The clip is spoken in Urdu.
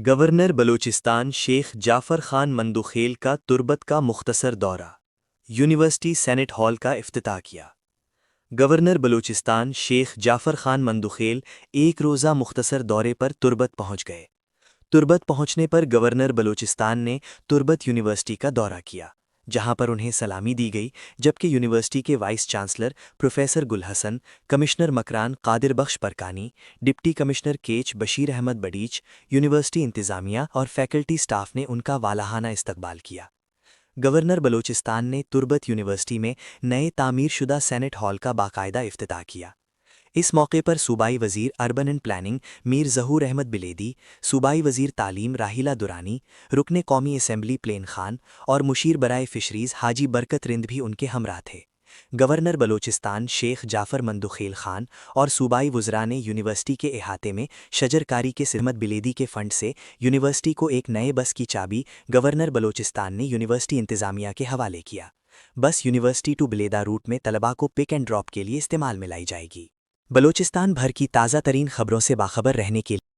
گورنر بلوچستان شیخ جعفر خان مندوخیل کا تربت کا مختصر دورہ، یونیورسٹی سینٹ ہال کا افتتاح کیا۔ گورنر بلوچستان شیخ جعفر خان مندوخیل ایک روزہ مختصر دورے پر تربت پہنچ گئے۔ تربت پہنچنے پر گورنر بلوچستان نے تربت یونیورسٹی کا دورہ کیا، جہاں پر انہیں سلامی دی گئی، جبکہ یونیورسٹی کے vice chancellor professor Gul Hassan, commissioner Makran Qadir Bakhsh Parkani, deputy commissioner Kech Bashir Ahmed Badech, university انتظامیہ اور فیکلٹی سٹاف نے ان کا والہانہ استقبال کیا۔ گورنر بلوچستان نے تربت یونیورسٹی میں نئے تعمیر شدہ سینٹ ہال کا باقاعدہ افتتاح کیا۔ اس موقع پر صوبائی وزیر اربن اینڈ پلاننگ میر ظہور احمد بلیدی، صوبائی وزیر تعلیم راحیلہ دورانی، رکن قومی اسمبلی پلین خان اور مشیر برائے فشریز حاجی برکت رند بھی ان کے ہمراہ تھے۔ گورنر بلوچستان شیخ جعفر مندوخیل خان اور صوبائی وزراء نے یونیورسٹی کے احاطے میں شجرکاری کے سمت بلیدی کے فنڈ سے یونیورسٹی کو ایک نئے بس کی چابی گورنر بلوچستان نے یونیورسٹی انتظامیہ کے حوالے کیا۔ بس یونیورسٹی ٹو بلیدہ روٹ میں طلباء کو پک اینڈ ڈراپ کے لیے استعمال میں لائی جائے گی۔ بلوچستان بھر کی تازہ ترین خبروں سے باخبر رہنے کے لیے